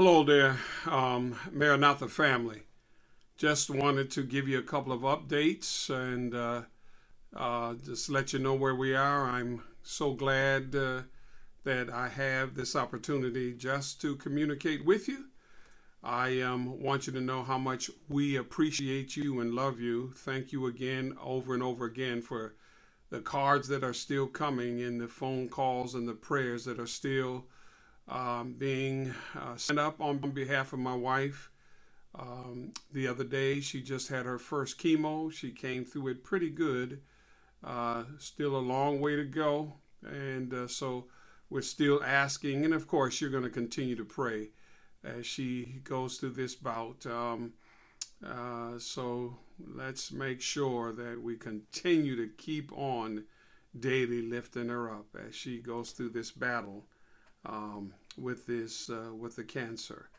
Hello there, Maranatha family. Just wanted to give you a couple of updates and just let you know where we are. I'm so glad that I have this opportunity just to communicate with you. I want you to know how much we appreciate you and love you. Thank you again, over and over again, for the cards that are still coming and the phone calls and the prayers that are still being sent up on behalf of my wife. The other day, she just had her first chemo. She came through it pretty good. Still a long way to go. And so we're still asking. And of course, you're going to continue to pray as she goes through this bout. So let's make sure that we continue to keep on daily lifting her up as she goes through this battle with the cancer.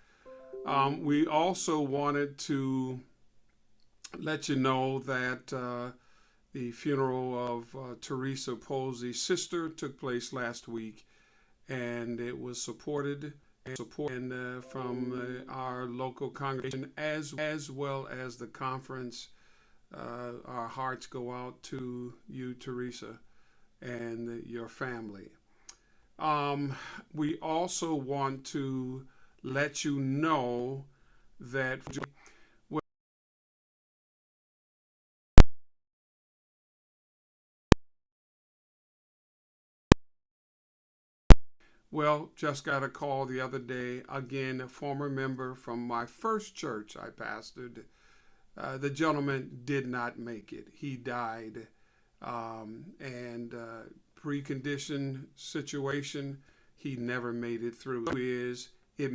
We also wanted to let you know that the funeral of Teresa Posey's sister took place last week, and it was supported from our local congregation as well as the conference. Our hearts go out to you, Teresa, and your family. We also want to let you know that just got a call the other day. Again, a former member from my first church I pastored. The gentleman did not make it. He died, and preconditioned situation. He never made it through. It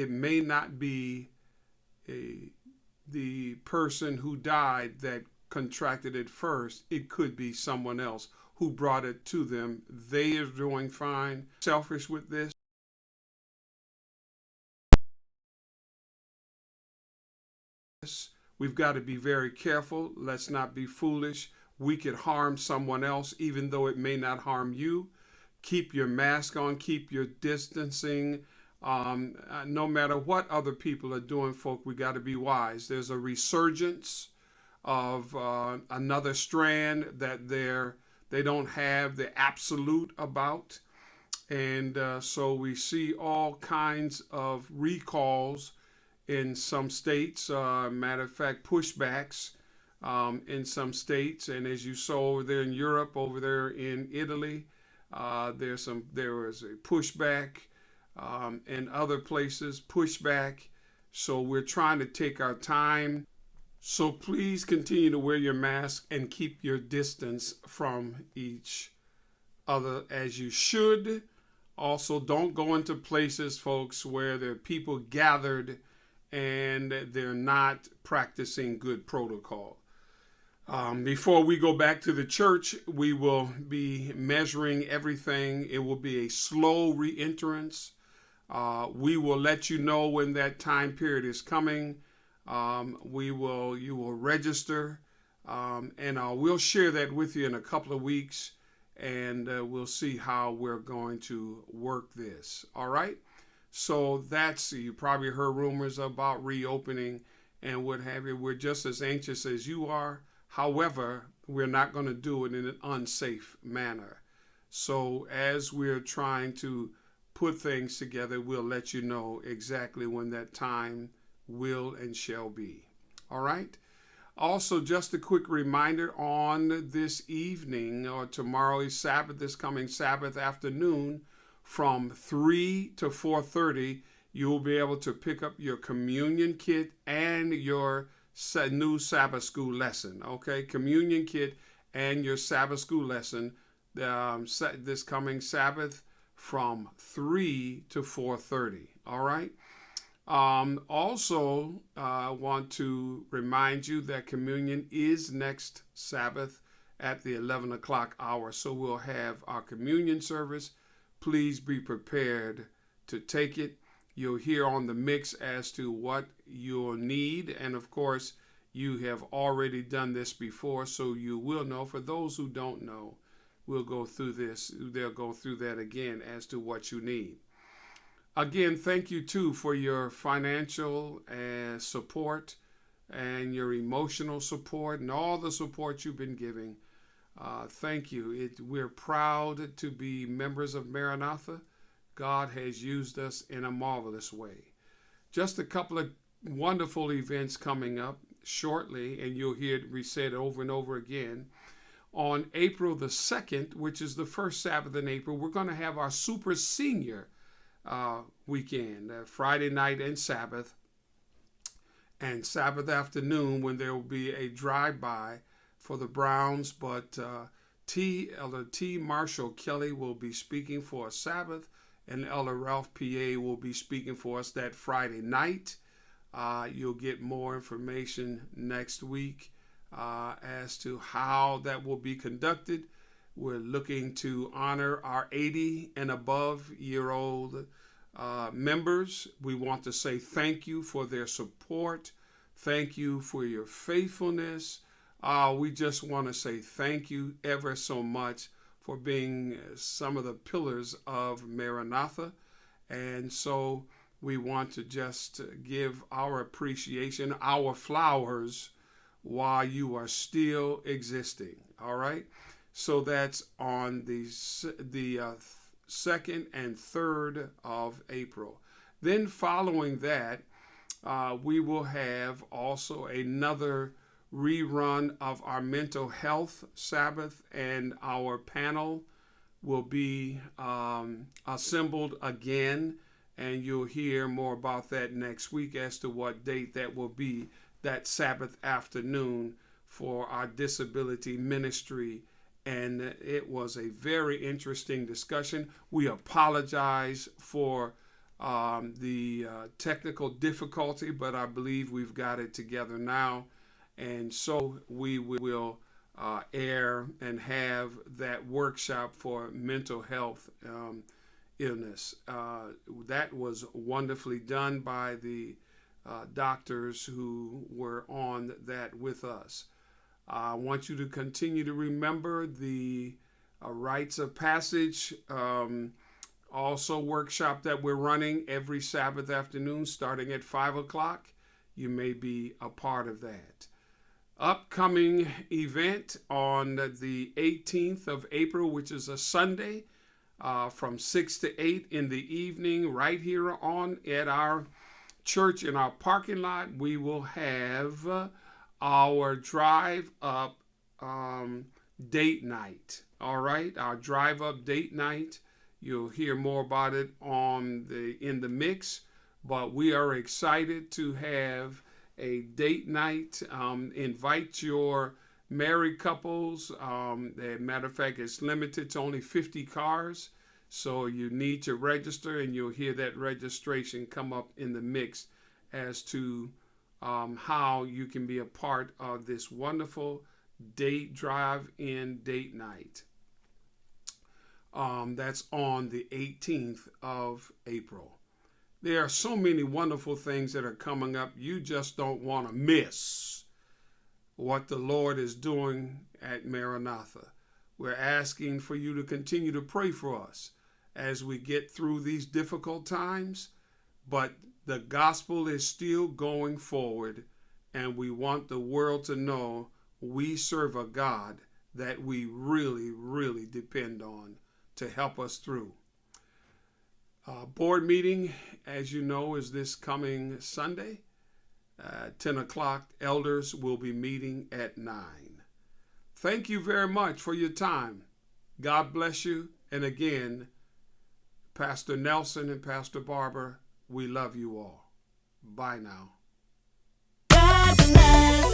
may not be the person who died that contracted it first. It could be someone else who brought it to them. They are doing fine. Selfish with this. We've got to be very careful. Let's not be foolish. We could harm someone else even though it may not harm you. Keep your mask on, keep your distancing. No matter what other people are doing, folk, we got to be wise. There's a resurgence of another strand that they don't have the absolute about. And so we see all kinds of recalls in some states. Matter of fact, pushbacks in some states. And as you saw over there in Europe, over there in Italy, there was a pushback, and other places pushback. So we're trying to take our time. So please continue to wear your mask and keep your distance from each other as you should. Also, don't go into places, folks, where there are people gathered and they're not practicing good protocol. Before we go back to the church, we will be measuring everything. It will be a slow re-entrance. We will let you know when that time period is coming. You will register, and we'll share that with you in a couple of weeks, and we'll see how we're going to work this. All right. So you probably heard rumors about reopening and what have you. We're just as anxious as you are. However, we're not going to do it in an unsafe manner. So as we're trying to put things together, we'll let you know exactly when that time will and shall be. All right. Also, just a quick reminder, on this evening, or tomorrow is Sabbath, this coming Sabbath afternoon, from 3 to 4:30, you'll be able to pick up your communion kit and your new Sabbath school lesson. Okay, communion kit and your Sabbath school lesson this coming Sabbath from 3 to 4:30. All right. Also, I want to remind you that communion is next Sabbath at the 11 o'clock hour. So we'll have our communion service. Please be prepared to take it. You'll hear on the mix as to what you'll need. And of course, you have already done this before, so you will know. For those who don't know, we'll go through this. They'll go through that again as to what you need. Again, thank you too for your financial support and your emotional support and all the support you've been giving. Thank you. We're proud to be members of Maranatha. God has used us in a marvelous way. Just a couple of wonderful events coming up shortly, and you'll hear it said over and over again. On April the 2nd, which is the first Sabbath in April, we're going to have our Super Senior weekend, Friday night and Sabbath afternoon, when there will be a drive-by for the Browns. But Elder T. Marshall Kelly will be speaking for a Sabbath, and Elder Ralph P.A. will be speaking for us that Friday night. You'll get more information next week as to how that will be conducted. We're looking to honor our 80 and above year old members. We want to say thank you for their support. Thank you for your faithfulness. We just want to say thank you ever so much for being some of the pillars of Maranatha. And so we want to just give our appreciation, our flowers, while you are still existing. All right? So that's on the 2nd and 3rd of April. Then following that, we will have also another rerun of our mental health Sabbath, and our panel will be assembled again, and you'll hear more about that next week as to what date that will be, that Sabbath afternoon for our disability ministry. And it was a very interesting discussion. We apologize for the technical difficulty, but I believe we've got it together now. And so we will air and have that workshop for mental health illness. That was wonderfully done by the doctors who were on that with us. I want you to continue to remember the rites of passage also workshop that we're running every Sabbath afternoon starting at 5 o'clock. You may be a part of that. Upcoming event on the 18th of April, which is a Sunday, from 6 to 8 in the evening, right here at our church in our parking lot. We will have our drive up date night. All right, our drive up date night. You'll hear more about it in the mix, but we are excited to have a date night. Invite your married couples. As a matter of fact, it's limited to only 50 cars, so you need to register, and you'll hear that registration come up in the mix as to how you can be a part of this wonderful drive-in date night. That's on the 18th of April. There are so many wonderful things that are coming up. You just don't want to miss what the Lord is doing at Maranatha. We're asking for you to continue to pray for us as we get through these difficult times, but the gospel is still going forward, and we want the world to know we serve a God that we really, really depend on to help us through. Board meeting, as you know, is this coming Sunday. 10 o'clock, elders will be meeting at 9. Thank you very much for your time. God bless you. And again, Pastor Nelson and Pastor Barbara, we love you all. Bye now. God bless.